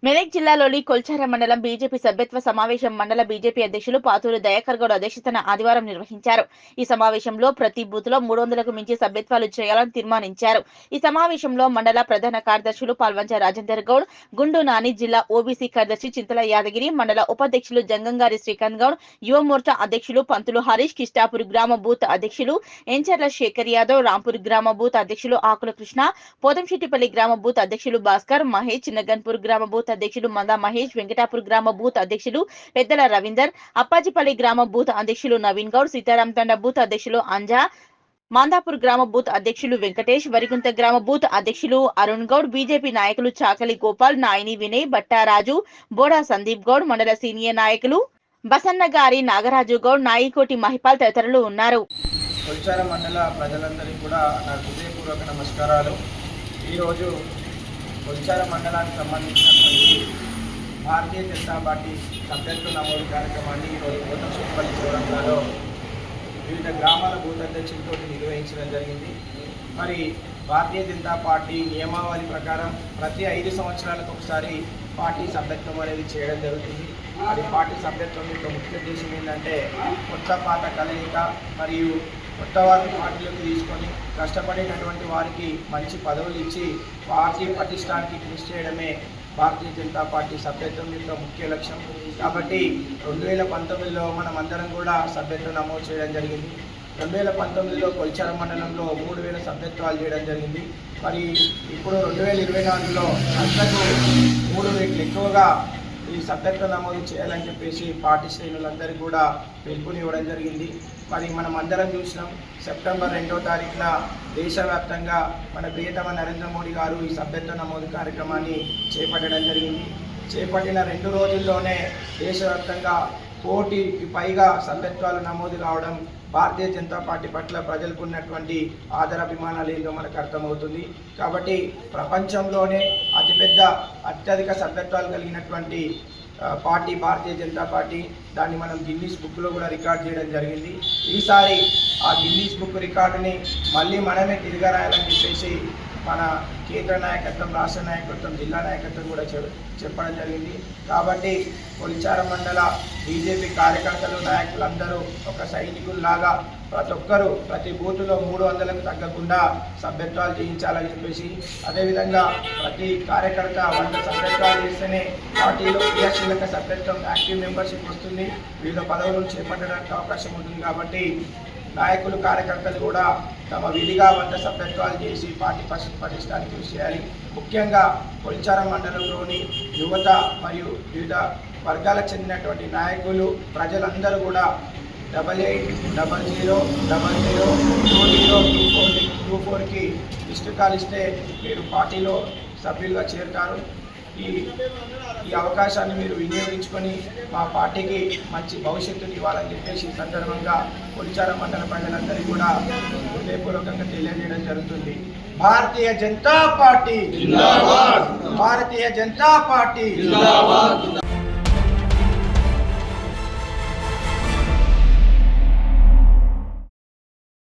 మెదక్ జిల్లాలోని కొల్చార మండలం బీజేపీ సభ్యత్వ సమావేశం మండల బీజేపీ అధ్యక్షులు పాతూరు దయాకర్ గౌడ్ అధ్యక్షతన ఆదివారం నిర్వహించారు. ఈ సమావేశంలో ప్రతి బూత్ లో 300కు మించి సభ్యత్వాలు చేయాలని తీర్మానించారు. ఈ సమావేశంలో మండల ప్రధాన కార్యదర్శులు పాల్వంచ రాజేందర్ గౌడ్, గుండు నాని, జిల్లా ఓబీసీ కార్యదర్శి చింతల యాదగిరి, మండల ఉపాధ్యక్షులు జంగంగారి శ్రీకాంత్ గౌడ్, యువ మోర్చా అధ్యక్షులు పంతులు హరీష్, కిష్టాపూర్ గ్రామ బూత్ అధ్యక్షులు ఎంచర్ల శేఖర్ యాదవ్, రాంపూర్ గ్రామ బూత్ అధ్యక్షులు ఆకుల కృష్ణ, పోతంశెట్టిపల్లి గ్రామ బూత్ అధ్యక్షులు భాస్కర్, మహేష్, చిన్నగన్పూర్ గ్రామ బూత్ అధ్యక్షులు మందా మహేష్, వెంకటాపూర్ గ్రామ బూత్ అధ్యక్షులు పెద్దల రవీందర్, అప్పాజిపల్లి గ్రామ బూత్ అధ్యక్షులు నవీన్ గౌడ్, సీతారాం తండ బూత్ అధ్యక్షులు అంజా, మాందాపూర్ గ్రామ బూత్ అధ్యక్షులు వెంకటేష్, వరిగుంత గ్రామ బూత్ అధ్యక్షులు అరుణ్ గౌడ్, బీజేపీ నాయకులు చాకలి గోపాల్, నాయని వినయ్, బట్టారాజు, బోడా సందీప్ గౌడ్, మండల సీనియర్ నాయకులు బసన్న గారి, నాగరాజు గౌడ్, నాయికోటి మహిపాల్ తదితరులు ఉన్నారు. కొల్చార మండల ప్రజలందరికీ కూడా నా హృదయపూర్వక నమస్కారాలు. ఈరోజు కొల్చార మండలానికి సంబంధించినటువంటి భారతీయ జనతా పార్టీ సభ్యత్వ నమోదు కార్యక్రమాన్ని ఈరోజు పోతంశెట్టిపల్లి చౌరస్తాలో వివిధ గ్రామాల బూత్ అధ్యక్షులతో నిర్వహించడం జరిగింది. మరి భారతీయ జనతా పార్టీ నియమావళి ప్రకారం ప్రతి 5 సంవత్సరాలకు ఒకసారి పార్టీ సభ్యత్వం అనేది చేయడం జరుగుతుంది. అది పార్టీ సభ్యత్వం యొక్క ముఖ్య ఉద్దేశం ఏంటంటే కొత్త పాత కలయిక మరియు కొత్త వారిని పార్టీలోకి తీసుకొని కష్టపడేటటువంటి వారికి మంచి పదవులు ఇచ్చి పార్టీ పటిష్టానికి కృషి చేయడమే భారతీయ జనతా పార్టీ సభ్యత్వం యొక్క ముఖ్య లక్ష్యం. కాబట్టి 2019లో మనం అందరం కూడా సభ్యత్వం నమోదు చేయడం జరిగింది. 2019లో కొల్చార మండలంలో 3000 సభ్యత్వాలు చేయడం జరిగింది. మరి ఇప్పుడు 2024లో అంతకు 3 రెట్లు ఎక్కువగా ఈ సభ్యత్వ నమోదు చేయాలని చెప్పేసి పార్టీ శ్రేణులందరికీ కూడా పిలుపునివ్వడం జరిగింది. మరి మనం అందరం చూసినాం, సెప్టెంబర్ 2వ తారీఖున దేశవ్యాప్తంగా మన ప్రియతమ నరేంద్ర మోడీ గారు ఈ సభ్యత్వ నమోదు కార్యక్రమాన్ని చేపట్టడం జరిగింది. చేపట్టిన 2 రోజుల్లోనే దేశవ్యాప్తంగా 1 కోటికి పైగా సభ్యత్వాలు నమోదు కావడం భారతీయ జనతా పార్టీ పట్ల ప్రజలకు ఉన్నటువంటి ఆదరాభిమానాలు ఏందో మనకు అర్థమవుతుంది. కాబట్టి ప్రపంచంలోనే అత్యధిక సభ్యత్వాలు కలిగినటువంటి పార్టీ భారతీయ జనతా పార్టీ. దాన్ని మనం గిన్నీస్ బుక్లో కూడా రికార్డ్ చేయడం జరిగింది. ఈసారి ఆ గిన్నీస్ బుక్ రికార్డుని మళ్ళీ మనమే తిరగరాయాలని చెప్పేసి మన కేంద్ర నాయకత్వం, రాష్ట్ర నాయకత్వం, జిల్లా నాయకత్వం కూడా చెప్పడం జరిగింది. కాబట్టి కొల్చార మండల బీజేపీ కార్యకర్తలు, నాయకులందరూ ఒక సైనికుల్లాగా ప్రతి ఒక్కరూ ప్రతి బూతులో 300కు తగ్గకుండా సభ్యత్వాలు చేయించాలని చెప్పేసి, అదేవిధంగా ప్రతి కార్యకర్త 100 సభ్యత్వాలు చేస్తేనే పార్టీలో క్రియాశీలక సభ్యత్వం, యాక్టివ్ మెంబర్షిప్ వస్తుంది, వివిధ పదవులను చేపట్టడానికి అవకాశం ఉంటుంది. కాబట్టి నాయకులు, కార్యకర్తలు కూడా తమ విధిగా 100 సభ్యత్వాలు చేసి పార్టీ పటిష్టానికి కృషి చేయాలి. ముఖ్యంగా కొల్చార మండలంలోని యువత మరియు వివిధ వర్గాలకు చెందినటువంటి నాయకులు, ప్రజలందరూ కూడా 8800000024కి మిస్డ్ కాల్ ఇస్తే మీరు పార్టీలో సభ్యులుగా చేరుతారు. ఈ అవకాశాన్ని మీరు వినియోగించుకొని మా పార్టీకి మంచి భవిష్యత్తుని ఇవ్వాలని చెప్పేసి ఈ సందర్భంగా కొల్చార మండల ప్రజలందరికీ కూడా హృదయపూర్వకంగా తెలియజేయడం జరుగుతుంది. భారతీయ జనతా పార్టీ జిందాబాద్! భారతీయ జనతా పార్టీ జిందాబాద్!